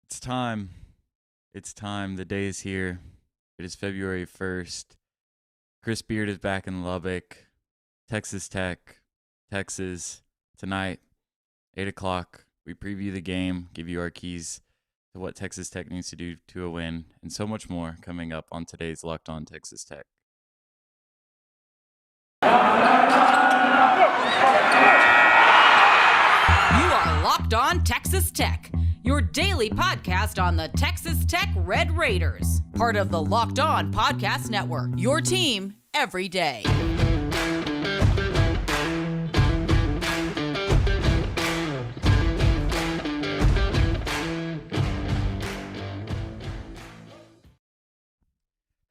It's time. It's time. The day is here. It is February 1st. Chris Beard is back in Lubbock, Texas Tech, Texas. Tonight, 8 o'clock, we preview the game, give you our keys to what Texas Tech needs to do to a win, and so much more coming up on today's Locked On Texas Tech. You are Locked On Texas Tech, your daily podcast on the Texas Tech Red Raiders, part of the Locked On Podcast Network, your team every day.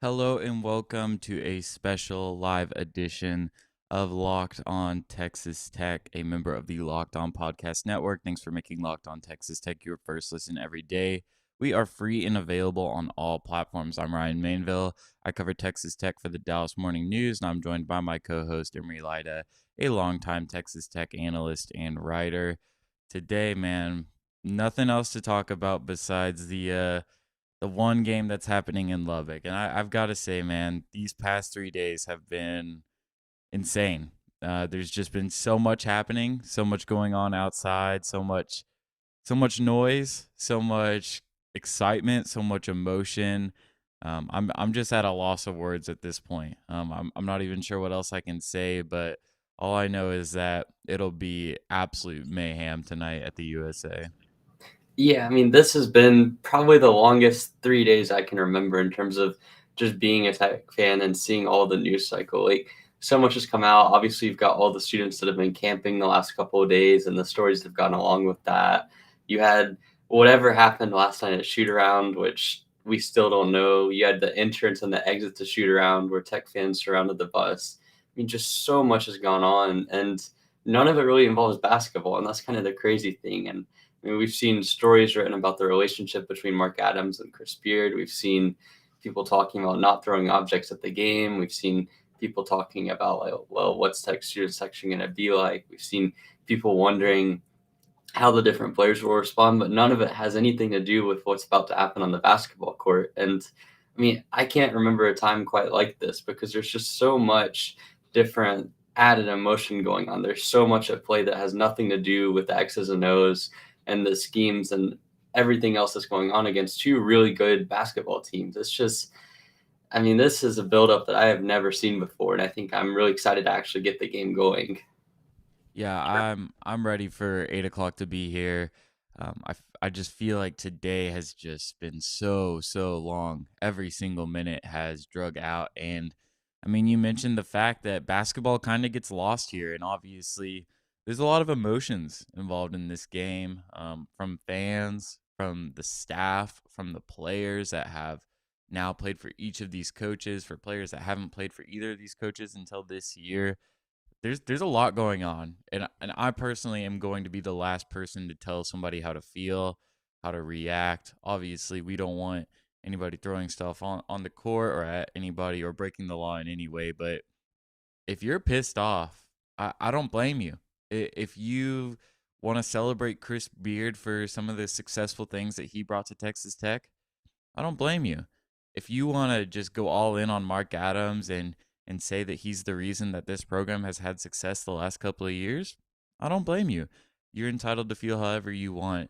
Hello and welcome to a special live edition of Locked On Texas Tech, a member of the Locked On Podcast Network. Thanks for making Locked On Texas Tech your first listen every day. We are free and available on all platforms. I'm Ryan Mainville. I cover Texas Tech for the Dallas Morning News, and I'm joined by my co-host, Emery Lida, a longtime Texas Tech analyst and writer. Today, man, nothing else to talk about besides the one game that's happening in Lubbock. And I've got to say, man, these past 3 days have been insane. There's just been so much happening, so much going on outside, so much noise, so much excitement, so much emotion. I'm just at a loss of words at this point. I'm not even sure what else I can say, but all I know is that it'll be absolute mayhem tonight at the USA. Yeah, I mean, this has been probably the longest 3 days I can remember in terms of just being a Tech fan and seeing all the news cycle. Like, so much has come out. Obviously, you've got all the students that have been camping the last couple of days and the stories that have gone along with that. You had whatever happened last night at shoot around, which we still don't know. You had the entrance and the exit to shoot around where Tech fans surrounded the bus. I mean, just so much has gone on, and none of it really involves basketball, and that's kind of the crazy thing. And I mean, we've seen stories written about the relationship between Mark Adams and Chris Beard. We've seen people talking about not throwing objects at the game. We've seen people talking about, like, well, what's Tech student section going to be like? We've seen people wondering how the different players will respond, but none of it has anything to do with what's about to happen on the basketball court. And I mean, I can't remember a time quite like this because there's just so much different added emotion going on. There's so much at play that has nothing to do with the X's and O's and the schemes and everything else that's going on against two really good basketball teams. It's just, I mean, this is a buildup that I have never seen before, and I think I'm really excited to actually get the game going. Yeah, I'm ready for 8 o'clock to be here. I just feel like today has just been so long. Every single minute has drug out, and I mean, you mentioned the fact that basketball kind of gets lost here, and obviously, there's a lot of emotions involved in this game, from fans, from the staff, from the players that have now played for each of these coaches, for players that haven't played for either of these coaches until this year. There's a lot going on, and I personally am going to be the last person to tell somebody how to feel, how to react. Obviously, we don't want anybody throwing stuff on the court or at anybody or breaking the law in any way, but if you're pissed off, I don't blame you. If you want to celebrate Chris Beard for some of the successful things that he brought to Texas Tech, I don't blame you. If you want to just go all in on Mark Adams and say that he's the reason that this program has had success the last couple of years, I don't blame you. You're entitled to feel however you want.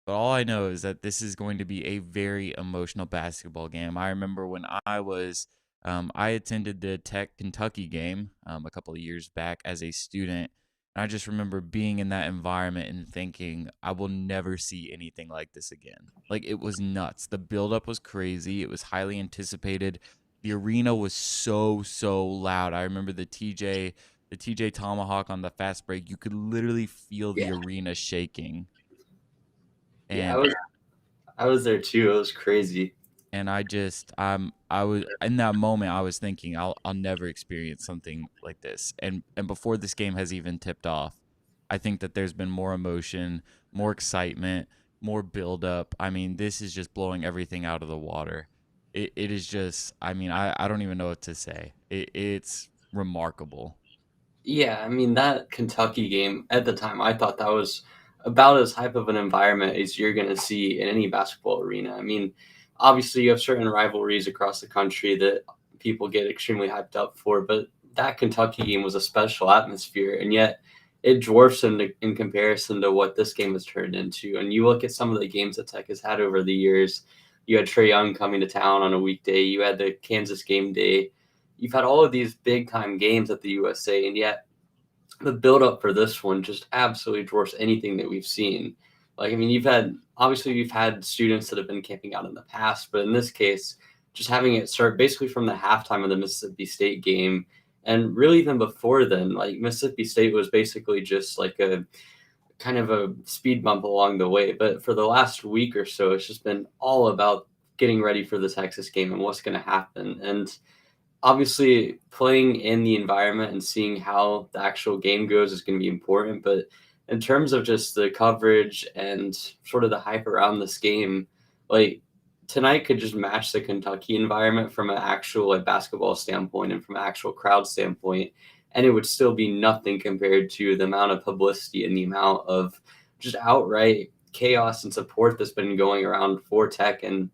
But all I know is that this is going to be a very emotional basketball game. I remember when I attended the Tech Kentucky game a couple of years back as a student. And I just remember being in that environment and thinking, I will never see anything like this again. Like, it was nuts. The buildup was crazy. It was highly anticipated. The arena was so loud. I remember the TJ Tomahawk on the fast break. You could literally feel the Yeah, arena shaking. yeah, And I was there too. It was crazy. and I was in that moment I was thinking I'll never experience something like this. And before this game has even tipped off, I think that there's been more emotion, more excitement, more buildup. I mean, this is just blowing everything out of the water. It is just, I mean, I don't even know what to say. It's remarkable. Yeah, I mean, that Kentucky game at the time, I thought that was about as hype of an environment as you're going to see in any basketball arena. I mean, obviously you have certain rivalries across the country that people get extremely hyped up for, but that Kentucky game was a special atmosphere, and yet it dwarfs in comparison to what this game has turned into. And you look at some of the games that Tech has had over the years. You had Trae Young coming to town on a weekday. You had the Kansas game day. You've had all of these big time games at the USA, and yet the buildup for this one just absolutely dwarfs anything that we've seen. Like, I mean, we've had students that have been camping out in the past, but in this case, just having it start basically from the halftime of the Mississippi State game, and really even before then, like Mississippi State was basically just like a kind of a speed bump along the way. But for the last week or so, it's just been all about getting ready for the Texas game and what's going to happen. And obviously playing in the environment and seeing how the actual game goes is going to be important, but in terms of just the coverage and sort of the hype around this game, like tonight could just match the Kentucky environment from an actual like basketball standpoint and from an actual crowd standpoint, and it would still be nothing compared to the amount of publicity and the amount of just outright chaos and support that's been going around for Tech and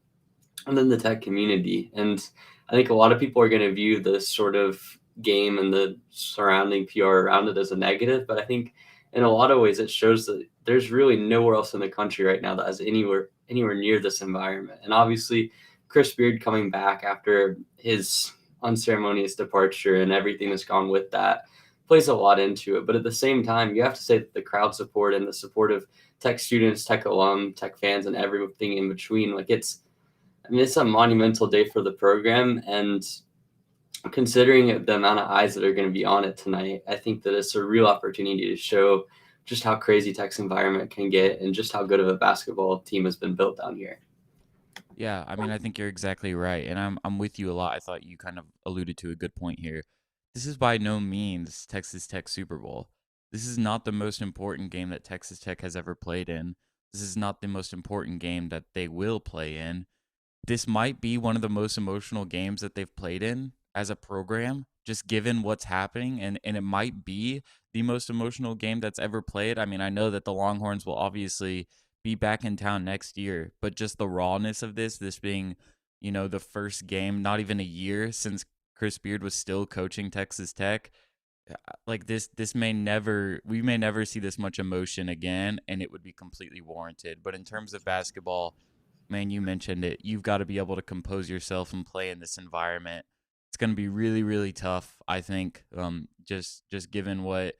then the Tech community. And I think a lot of people are going to view this sort of game and the surrounding PR around it as a negative, but I think in a lot of ways it shows that there's really nowhere else in the country right now that has anywhere near this environment. And obviously Chris Beard coming back after his unceremonious departure and everything that's gone with that plays a lot into it. But at the same time, you have to say that the crowd support and the support of Tech students, Tech alum, Tech fans, and everything in between, like it's a monumental day for the program, and considering the amount of eyes that are going to be on it tonight, I think that it's a real opportunity to show just how crazy Tech's environment can get and just how good of a basketball team has been built down here. Yeah, I mean, I think you're exactly right, and I'm with you a lot. I thought you kind of alluded to a good point here. This is by no means Texas Tech Super Bowl. This is not the most important game that Texas Tech has ever played in. This is not the most important game that they will play in. This might be one of the most emotional games that they've played in as a program, just given what's happening, and it might be the most emotional game that's ever played. I mean, I know that the Longhorns will obviously be back in town next year, but just the rawness of this being, the first game, not even a year since Chris Beard was still coaching Texas Tech, like we may never see this much emotion again, and it would be completely warranted. But in terms of basketball, man, you mentioned it. You've got to be able to compose yourself and play in this environment. It's going to be really, really tough, I think, just given what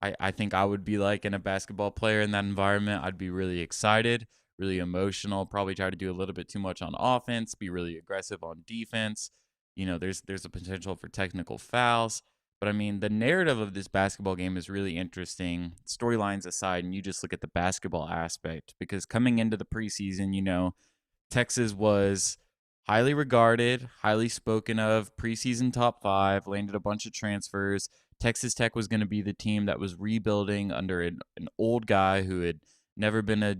I think I would be like in a basketball player in that environment. I'd be really excited, really emotional, probably try to do a little bit too much on offense, be really aggressive on defense. There's a potential for technical fouls. But, I mean, the narrative of this basketball game is really interesting, storylines aside, and you just look at the basketball aspect. Because coming into the preseason, Texas was highly regarded, highly spoken of, preseason top 5, landed a bunch of transfers. Texas Tech was going to be the team that was rebuilding under an old guy who had never been a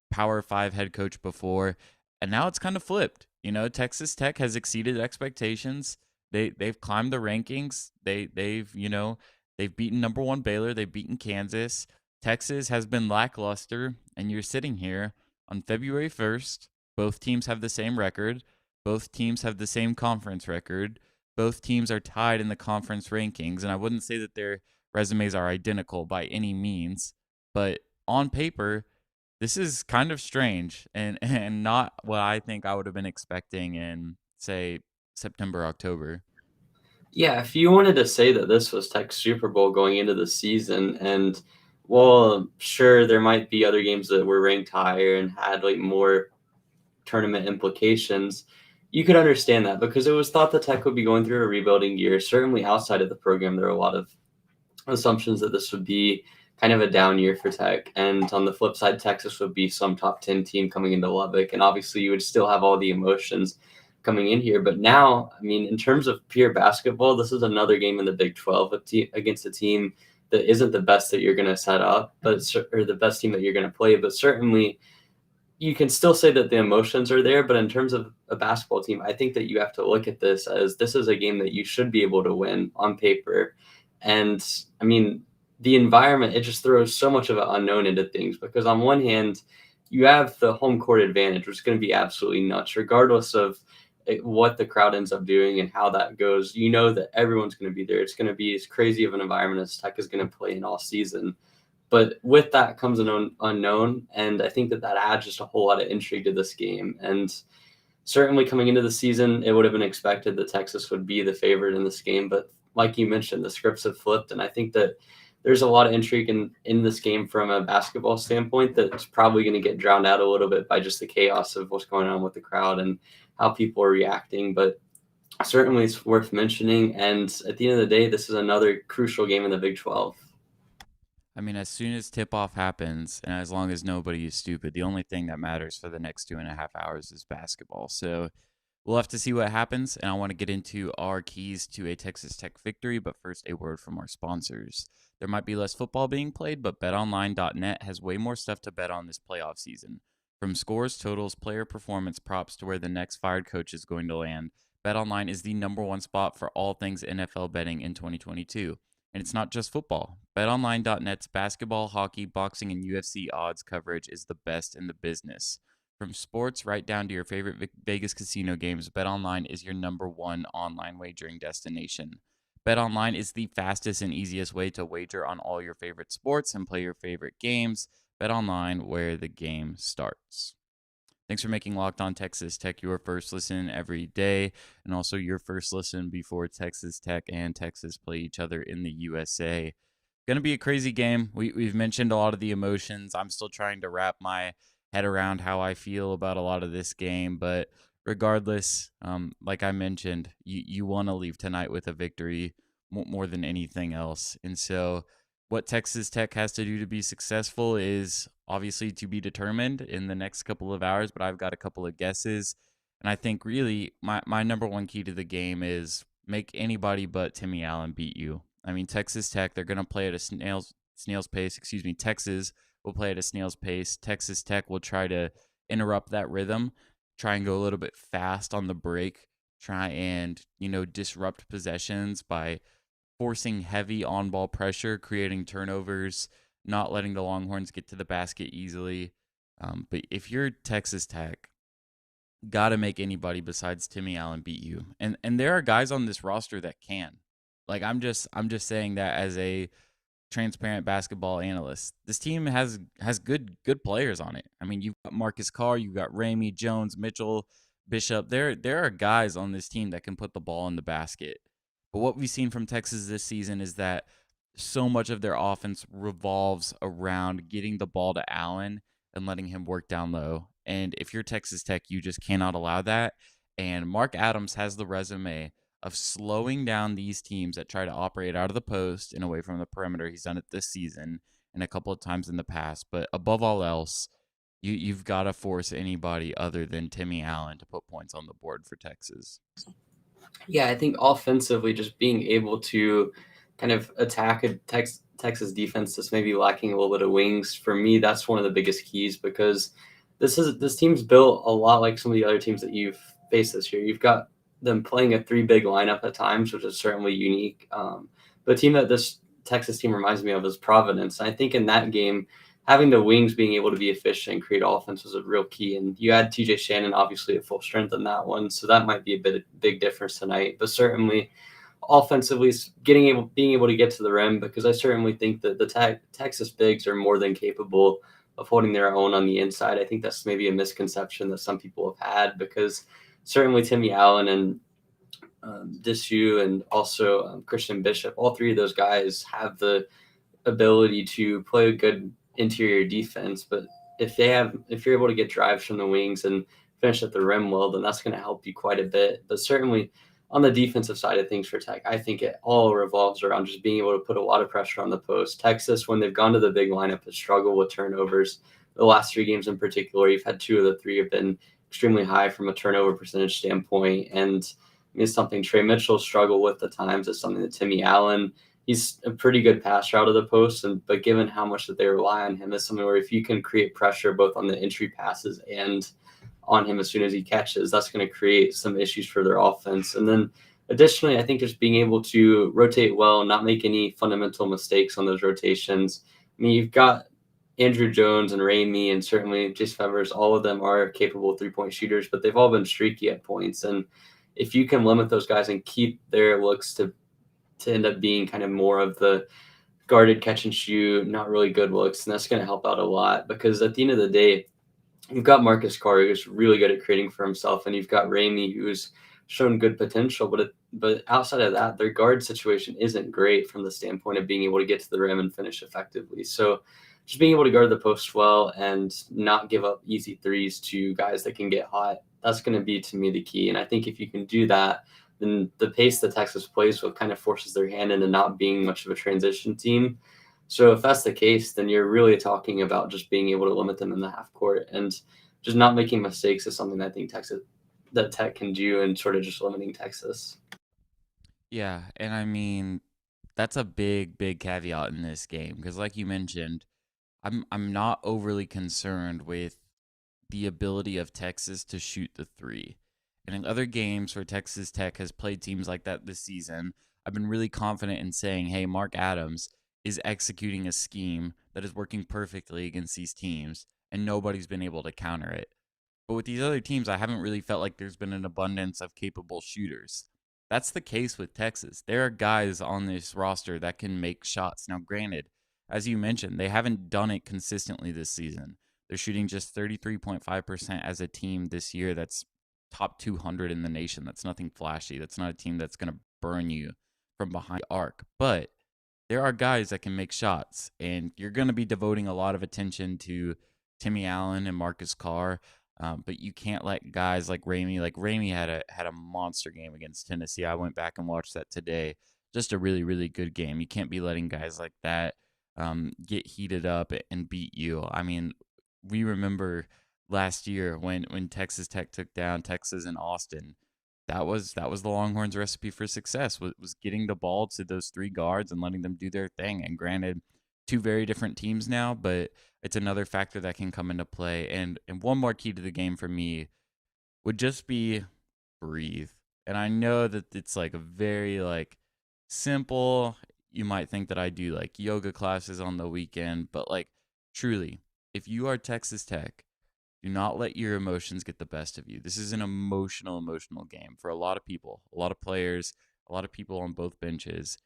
Power 5 head coach before. And now it's kind of flipped. Texas Tech has exceeded expectations. They've climbed the rankings. They've beaten number 1 Baylor. They've beaten Kansas. Texas has been lackluster, and you're sitting here on February 1st. Both teams have the same record. Both teams have the same conference record. Both teams are tied in the conference rankings, and I wouldn't say that their resumes are identical by any means, but on paper, this is kind of strange and not what I think I would have been expecting in, say, September, October. Yeah, if you wanted to say that this was Tech's Super Bowl going into the season, and well, sure, there might be other games that were ranked higher and had like more tournament implications, you could understand that because it was thought that Tech would be going through a rebuilding year. Certainly outside of the program, there are a lot of assumptions that this would be kind of a down year for Tech. And on the flip side, Texas would be some top 10 team coming into Lubbock. And obviously you would still have all the emotions coming in here. But now, I mean, in terms of pure basketball, this is another game in the Big 12 against a team that isn't the best that you're going to set up, or the best team that you're going to play. But certainly you can still say that the emotions are there. But in terms of a basketball team, I think that you have to look at this as this is a game that you should be able to win on paper. And I mean, the environment, it just throws so much of an unknown into things because on one hand, you have the home court advantage, which is going to be absolutely nuts, regardless of what the crowd ends up doing and how that goes. You know that everyone's going to be there. It's going to be as crazy of an environment as Tech is going to play in all season. But with that comes an unknown, and I think that adds just a whole lot of intrigue to this game. And certainly coming into the season, it would have been expected that Texas would be the favorite in this game. But like you mentioned, the scripts have flipped, and I think that there's a lot of intrigue in this game from a basketball standpoint that's probably going to get drowned out a little bit by just the chaos of what's going on with the crowd and how people are reacting. But certainly it's worth mentioning. And at the end of the day, this is another crucial game in the Big 12. I mean, as soon as tip-off happens, and as long as nobody is stupid, the only thing that matters for the next 2.5 hours is basketball. So we'll have to see what happens, and I want to get into our keys to a Texas Tech victory, but first a word from our sponsors. There might be less football being played, but betonline.net has way more stuff to bet on this playoff season. From scores, totals, player performance props to where the next fired coach is going to land, BetOnline is the #1 spot for all things NFL betting in 2022. And it's not just football. BetOnline.net's basketball, hockey, boxing, and UFC odds coverage is the best in the business. From sports right down to your favorite Vegas casino games, BetOnline is your #1 online wagering destination. BetOnline is the fastest and easiest way to wager on all your favorite sports and play your favorite games. BetOnline, where the game starts. Thanks for making Locked On Texas Tech your first listen every day, and also your first listen before Texas Tech and Texas play each other in the USA. Going to be a crazy game. We've mentioned a lot of the emotions. I'm still trying to wrap my head around how I feel about a lot of this game, but regardless, like I mentioned, you want to leave tonight with a victory more than anything else. And so what Texas Tech has to do to be successful is obviously to be determined in the next couple of hours, but I've got a couple of guesses. And I think really my #1 key to the game is make anybody but Timmy Allen beat you. I mean, Texas Tech, they're going to play at a snail's pace. Texas will play at a snail's pace. Texas Tech will try to interrupt that rhythm, try and go a little bit fast on the break, try and, disrupt possessions by forcing heavy on-ball pressure, creating turnovers, not letting the Longhorns get to the basket easily. But if you're Texas Tech, got to make anybody besides Timmy Allen beat you. And there are guys on this roster that can. Like I'm just saying that as a transparent basketball analyst. This team has good players on it. I mean, you've got Marcus Carr, you've got Ramey, Jones, Mitchell, Bishop. There are guys on this team that can put the ball in the basket. But what we've seen from Texas this season is that so much of their offense revolves around getting the ball to Allen and letting him work down low. And if you're Texas Tech, you just cannot allow that. And Mark Adams has the resume of slowing down these teams that try to operate out of the post and away from the perimeter. He's done it this season and a couple of times in the past. But above all else, you've got to force anybody other than Timmy Allen to put points on the board for Texas. Yeah, I think offensively, just being able to kind of attack a Texas defense that's maybe lacking a little bit of wings, for me, that's one of the biggest keys because this team's built a lot like some of the other teams that you've faced this year. You've got them playing a 3 big lineup at times, which is certainly unique. But a team that this Texas team reminds me of is Providence. And I think in that game, having the wings being able to be efficient and create offense was a real key. And you had TJ Shannon obviously at full strength in that one, so that might be a big difference tonight. But certainly offensively, being able to get to the rim, because I certainly think that the Texas bigs are more than capable of holding their own on the inside. I think that's maybe a misconception that some people have had, because certainly Timmy Allen and Disu and also Christian Bishop, all three of those guys have the ability to play a good interior defense. But if you're able to get drives from the wings and finish at the rim well, then that's going to help you quite a bit. But certainly on the defensive side of things for Tech, I think it all revolves around just being able to put a lot of pressure on the post. Texas, when they've gone to the big lineup, has struggled with turnovers. The last 3 games in particular, you've had 2 of the 3 have been extremely high from a turnover percentage standpoint. And it's something Trey Mitchell struggled with at times. It's something that Timmy Allen, he's a pretty good passer out of the post, but given how much that they rely on him, it's something where if you can create pressure both on the entry passes and on him as soon as he catches, that's going to create some issues for their offense. And then Additionally, I think just being able to rotate well, not make any fundamental mistakes on those rotations. I mean, you've got Andrew Jones and Ramey and certainly Jace Fevers, all of them are capable three-point shooters, but they've all been streaky at points. And if you can limit those guys and keep their looks to end up being kind of more of the guarded catch and shoot, not really good looks, and that's going to help out a lot because at the end of the day, you've got Marcus Carr, who's really good at creating for himself, and you've got Ramey, who's shown good potential, but outside of that, their guard situation isn't great from the standpoint of being able to get to the rim and finish effectively. So just being able to guard the post well and not give up easy threes to guys that can get hot, that's going to be, to me, the key. And I think if you can do that, then the pace that Texas plays with kind of forces their hand into not being much of a transition team. So if that's the case, then you're really talking about just being able to limit them in the half court, and just not making mistakes is something that I think Tech can do, and sort of just limiting Texas. Yeah, and I mean that's a big, big caveat in this game because, like you mentioned, I'm not overly concerned with the ability of Texas to shoot the three. And in other games where Texas Tech has played teams like that this season, I've been really confident in saying, hey, Mark Adams is executing a scheme that is working perfectly against these teams, and nobody's been able to counter it. But with these other teams, I haven't really felt like there's been an abundance of capable shooters. That's the case with Texas. There are guys on this roster that can make shots. Now, granted, as you mentioned, they haven't done it consistently this season. They're shooting just 33.5% as a team this year. That's top 200 in the nation. That's nothing flashy. That's not a team that's going to burn you from behind the arc. But there are guys that can make shots, and you're going to be devoting a lot of attention to Timmy Allen and Marcus Carr. But you can't let guys like Ramey. Like Ramey had a monster game against Tennessee. I went back and watched that today. Just a really, really good game. You can't be letting guys like that get heated up and beat you. I mean, we remember last year when Texas Tech took down Texas and Austin. That was the Longhorns' recipe for success. Was getting the ball to those three guards and letting them do their thing. And granted, two very different teams now, but it's another factor that can come into play. And one more key to the game for me would just be breathe. And I know that it's like a very like simple, you might think that I do like yoga classes on the weekend, but like truly, if you are Texas Tech, do not let your emotions get the best of you. This is an emotional game for a lot of people, a lot of players, a lot of people on both benches.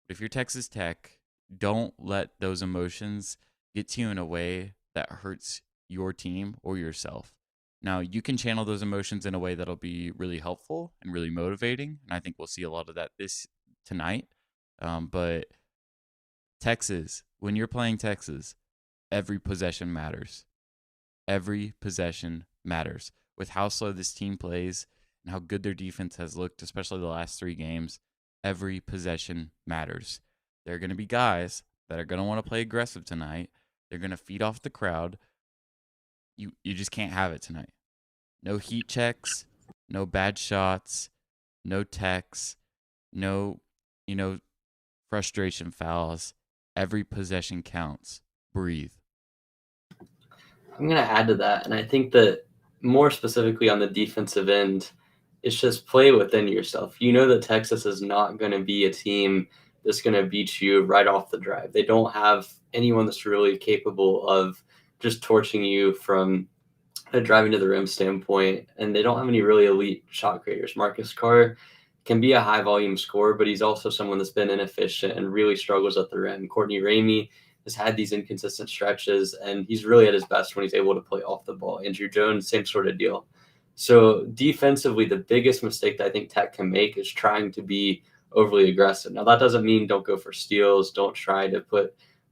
But if you're Texas Tech, don't let those emotions get to you in a way that hurts your team or yourself. Now, you can channel those emotions in a way that'll be really helpful and really motivating, and I think we'll see a lot of that tonight. But Texas, when you're playing Texas, every possession matters. Every possession matters. With how slow this team plays and how good their defense has looked, especially the last 3 games, every possession matters. There are going to be guys that are going to want to play aggressive tonight. They're going to feed off the crowd. You just can't have it tonight. No heat checks, no bad shots, no techs, no, frustration fouls. Every possession counts. Breathe. I'm going to add to that, and I think that more specifically on the defensive end, it's just play within yourself. You know that Texas is not going to be a team that's going to beat you right off the drive. They don't have anyone that's really capable of just torching you from a driving to the rim standpoint, and they don't have any really elite shot creators. Marcus Carr can be a high volume scorer, but he's also someone that's been inefficient and really struggles at the rim. Courtney Ramey has had these inconsistent stretches, and he's really at his best when he's able to play off the ball. Andrew Jones, same sort of deal. So defensively, the biggest mistake that I think Tech can make is trying to be overly aggressive. Now, that doesn't mean don't go for steals, don't try to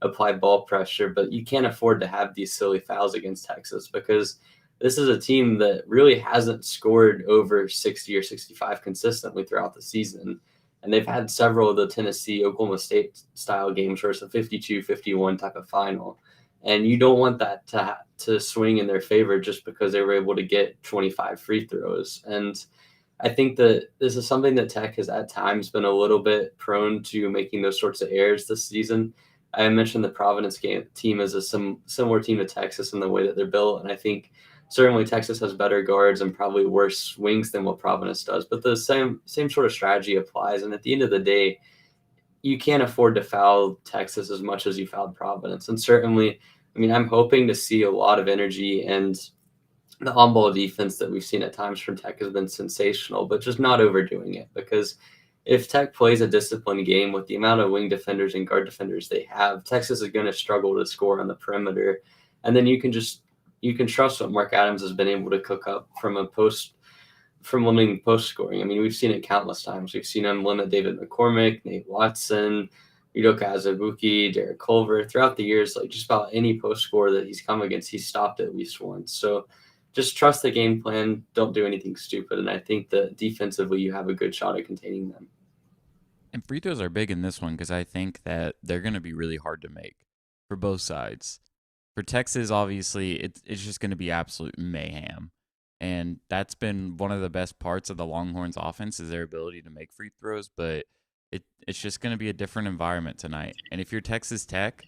apply ball pressure, but you can't afford to have these silly fouls against Texas because this is a team that really hasn't scored over 60 or 65 consistently throughout the season. And they've had several of the Tennessee, Oklahoma State style games where it's a 52-51 type of final. And you don't want that to swing in their favor just because they were able to get 25 free throws. And I think that this is something that Tech has at times been a little bit prone to making those sorts of errors this season. I mentioned the Providence team as a similar team to Texas in the way that they're built. And I think Certainly, Texas has better guards and probably worse wings than what Providence does, but the same sort of strategy applies. And at the end of the day, you can't afford to foul Texas as much as you fouled Providence. And certainly, I mean, I'm hoping to see a lot of energy, and the on-ball defense that we've seen at times from Tech has been sensational, but just not overdoing it. Because if Tech plays a disciplined game with the amount of wing defenders and guard defenders they have, Texas is going to struggle to score on the perimeter. And then you can trust what Mark Adams has been able to cook up from limiting post scoring. I mean, we've seen it countless times. We've seen him limit David McCormick, Nate Watson, Udoka Azubuike, Derek Culver throughout the years. Like, just about any post scorer that he's come against, he's stopped at least once. So just trust the game plan. Don't do anything stupid. And I think that defensively, you have a good shot at containing them. And free throws are big in this one because I think that they're going to be really hard to make for both sides. For Texas, obviously, it's just going to be absolute mayhem. And that's been one of the best parts of the Longhorns offense is their ability to make free throws, but it's just going to be a different environment tonight. And if you're Texas Tech,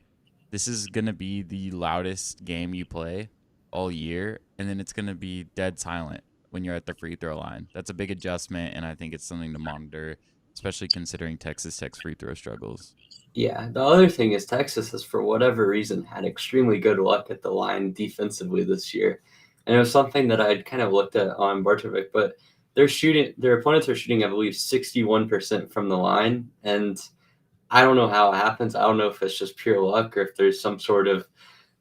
this is going to be the loudest game you play all year, and then it's going to be dead silent when you're at the free throw line. That's a big adjustment, and I think it's something to monitor, especially considering Texas Tech's free throw struggles. Yeah, the other thing is Texas has, for whatever reason, had extremely good luck at the line defensively this year. And it was something that I'd kind of looked at on Bartovic, but their opponents are shooting, I believe, 61% from the line. And I don't know how it happens. I don't know if it's just pure luck or if there's some sort of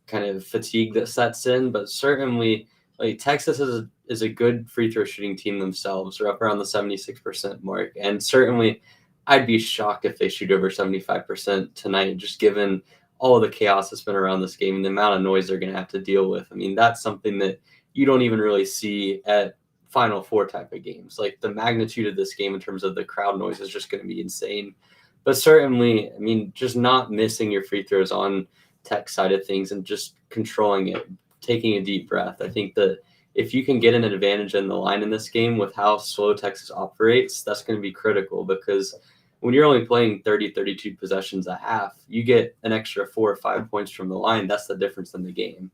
kind of fatigue that sets in, but certainly like Texas is a good free throw shooting team themselves. They're up around the 76% mark. And certainly I'd be shocked if they shoot over 75% tonight, just given all the chaos that's been around this game and the amount of noise they're going to have to deal with. I mean, that's something that you don't even really see at Final Four type of games. Like, the magnitude of this game in terms of the crowd noise is just going to be insane. But certainly, I mean, just not missing your free throws on Tech side of things and just controlling it, taking a deep breath. I think that if you can get an advantage in the line in this game with how slow Texas operates, that's going to be critical, because when you're only playing 30, 32 possessions a half, you get an extra 4 or 5 points from the line. That's the difference in the game.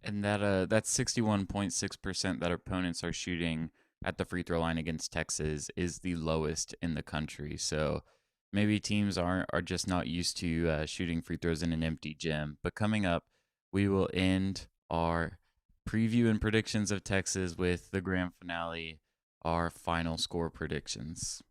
And that 61.6% that opponents are shooting at the free throw line against Texas is the lowest in the country. So maybe teams are just not used to shooting free throws in an empty gym. But coming up, we will end our preview and predictions of Texas with the grand finale, our final score predictions.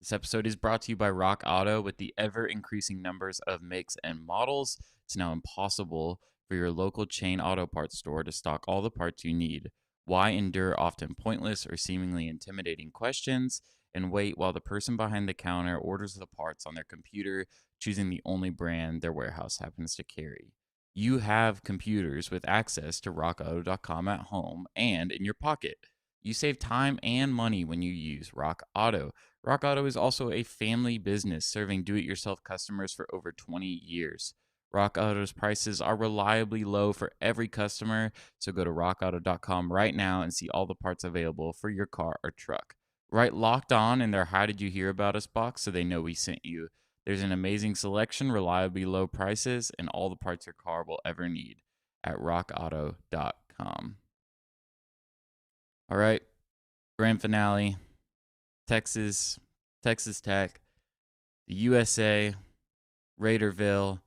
This episode is brought to you by Rock Auto. With the ever-increasing numbers of makes and models, it's now impossible for your local chain auto parts store to stock all the parts you need. Why endure often pointless or seemingly intimidating questions and wait while the person behind the counter orders the parts on their computer, choosing the only brand their warehouse happens to carry? You have computers with access to rockauto.com at home and in your pocket. You save time and money when you use Rock Auto. Rock Auto is also a family business serving do-it-yourself customers for over 20 years. Rock Auto's prices are reliably low for every customer, so go to rockauto.com right now and see all the parts available for your car or truck. Write Locked On in their How Did You Hear About Us box so they know we sent you. There's an amazing selection, reliably low prices, and all the parts your car will ever need at rockauto.com. All right, grand finale. Texas Tech, the USA, Raiderville,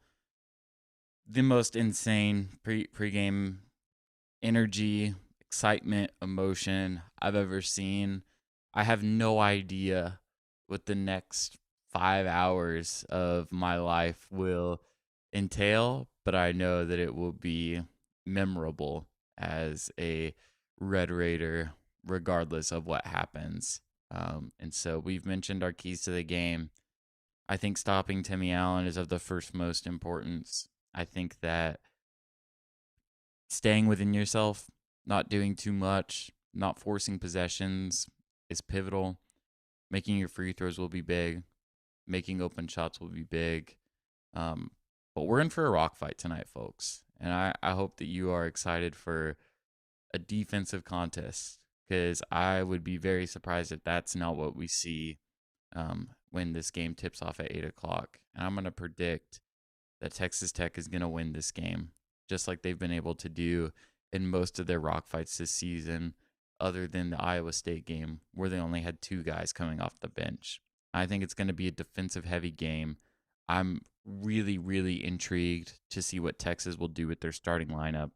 the most insane pregame energy, excitement, emotion I've ever seen. I have no idea what the next 5 hours of my life will entail, but I know that it will be memorable as a Red Raider, regardless of what happens. And so we've mentioned our keys to the game. I think stopping Timmy Allen is of the first most importance. I think that staying within yourself, not doing too much, not forcing possessions is pivotal. Making your free throws will be big. Making open shots will be big. But we're in for a rock fight tonight, folks. And I hope that you are excited for a defensive contest, because I would be very surprised if that's not what we see when this game tips off at 8 o'clock. And I'm going to predict that Texas Tech is going to win this game, just like they've been able to do in most of their rock fights this season, other than the Iowa State game where they only had 2 guys coming off the bench. I think it's going to be a defensive heavy game. I'm really, really intrigued to see what Texas will do with their starting lineup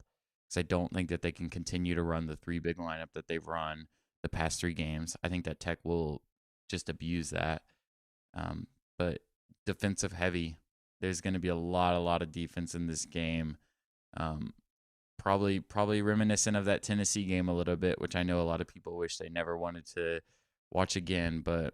because I don't think that they can continue to run the 3 big lineup that they've run the past 3 games. I think that Tech will just abuse that. But defensive heavy, there's going to be a lot of defense in this game. Probably reminiscent of that Tennessee game a little bit, which I know a lot of people wish they never wanted to watch again. But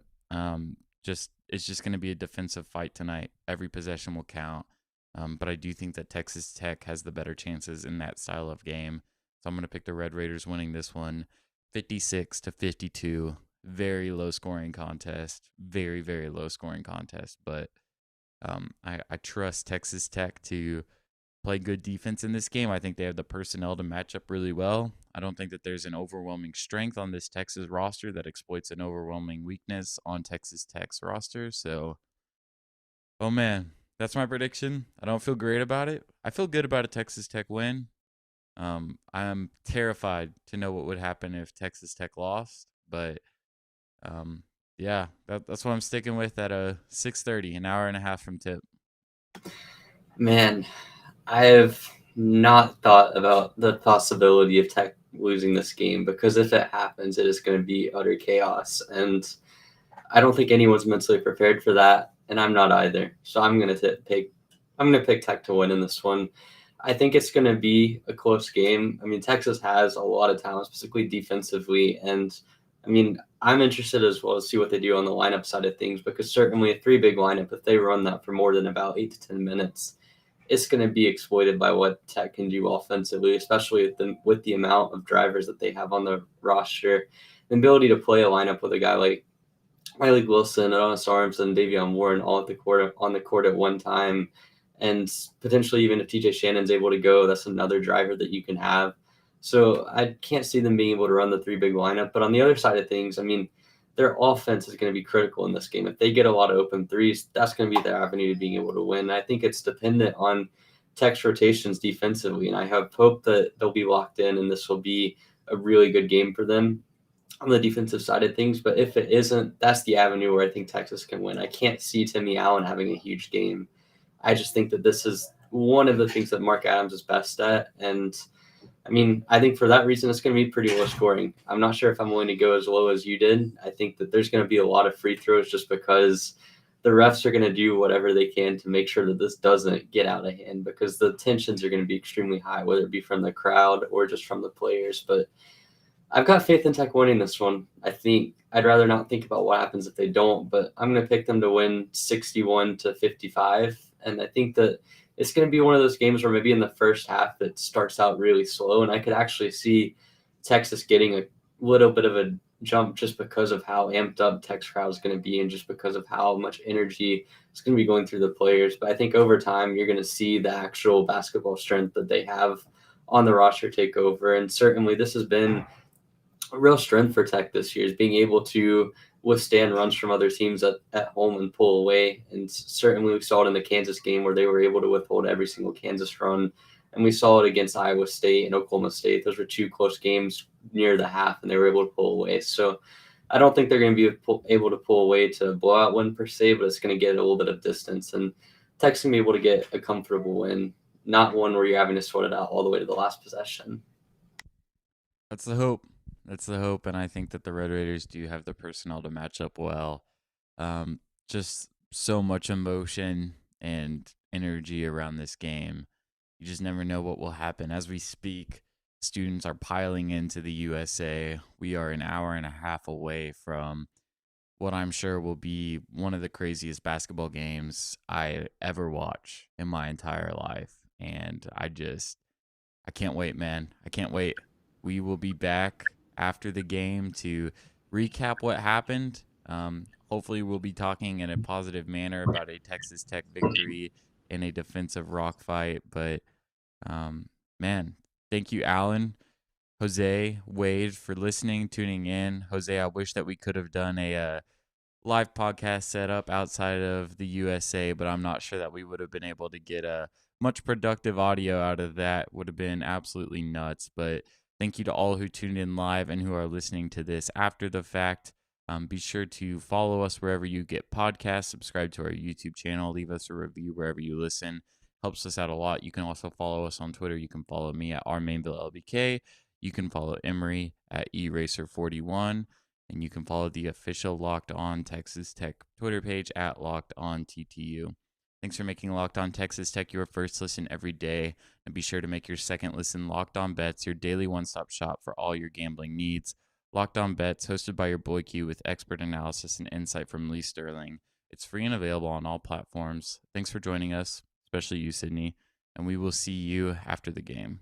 it's just going to be a defensive fight tonight. Every possession will count. But I do think that Texas Tech has the better chances in that style of game. So I'm going to pick the Red Raiders winning this one 56-52. Very low scoring contest. Very, very low scoring contest. But I trust Texas Tech to play good defense in this game. I think they have the personnel to match up really well. I don't think that there's an overwhelming strength on this Texas roster that exploits an overwhelming weakness on Texas Tech's roster. So, oh man, that's my prediction. I don't feel great about it. I feel good about a Texas Tech win. I'm terrified to know what would happen if Texas Tech lost, but yeah, that's what I'm sticking with at a 6:30, an hour and a half from tip. Man, I have not thought about the possibility of Tech losing this game because if it happens, it is going to be utter chaos. And I don't think anyone's mentally prepared for that, and I'm not either. So I'm going to pick Tech to win in this one. I think it's going to be a close game. I mean, Texas has a lot of talent, specifically defensively, and I mean, I'm interested as well to see what they do on the lineup side of things because certainly a 3 big lineup, if they run that for more than about 8 to 10 minutes, it's going to be exploited by what Tech can do offensively, especially with the amount of drivers that they have on the roster. The ability to play a lineup with a guy like Malik Wilson, Adonis Arms, and Davion Warren all at the court on the court at one time, and potentially even if TJ Shannon's able to go, that's another driver that you can have. So I can't see them being able to run the 3 big lineup. But on the other side of things, I mean, their offense is going to be critical in this game. If they get a lot of open threes, that's going to be their avenue to being able to win. I think it's dependent on Tech's rotations defensively, and I have hope that they'll be locked in and this will be a really good game for them on the defensive side of things. But if it isn't, that's the avenue where I think Texas can win. I can't see Timmy Allen having a huge game. I just think that this is one of the things that Mark Adams is best at. And I mean, I think for that reason, it's going to be pretty low scoring. I'm not sure if I'm willing to go as low as you did. I think that there's going to be a lot of free throws just because the refs are going to do whatever they can to make sure that this doesn't get out of hand because the tensions are going to be extremely high, whether it be from the crowd or just from the players. But I've got faith in Tech winning this one. I think I'd rather not think about what happens if they don't, but I'm going to pick them to win 61-55. And I think that it's going to be one of those games where maybe in the first half it starts out really slow, and I could actually see Texas getting a little bit of a jump just because of how amped up Tech's crowd is going to be and just because of how much energy is going to be going through the players. But I think over time you're going to see the actual basketball strength that they have on the roster take over, and certainly this has been a real strength for Tech this year is being able to withstand runs from other teams at home and pull away. And certainly we saw it in the Kansas game where they were able to withhold every single Kansas run. And we saw it against Iowa State and Oklahoma State. Those were 2 close games near the half, and they were able to pull away. So I don't think they're going to be able to pull away to a blowout win per se, but it's going to get a little bit of distance. And Tech's going to be able to get a comfortable win, not one where you're having to sort it out all the way to the last possession. That's the hope. That's the hope, and I think that the Red Raiders do have the personnel to match up well. Just so much emotion and energy around this game. You just never know what will happen. As we speak, students are piling into the USA. We are an hour and a half away from what I'm sure will be one of the craziest basketball games I ever watch in my entire life. And I can't wait, man. I can't wait. We will be back after the game to recap what happened. Hopefully we'll be talking in a positive manner about a Texas Tech victory in a defensive rock fight. But, man, thank you, Alan, Jose, Wade, for listening, tuning in. Jose, I wish that we could have done a live podcast setup outside of the USA, but I'm not sure that we would have been able to get much productive audio out of that. Would have been absolutely nuts. But thank you to all who tuned in live and who are listening to this after the fact. Be sure to follow us wherever you get podcasts, subscribe to our YouTube channel, leave us a review wherever you listen. Helps us out a lot. You can also follow us on Twitter. You can follow me at rmainvillelbk. You can follow Emery at eracer41. And you can follow the official Locked On Texas Tech Twitter page at Locked On TTU. Thanks for making Locked On Texas Tech your first listen every day. And be sure to make your second listen Locked On Bets, your daily one-stop shop for all your gambling needs. Locked On Bets, hosted by your boy Q with expert analysis and insight from Lee Sterling. It's free and available on all platforms. Thanks for joining us, especially you, Sydney, and we will see you after the game.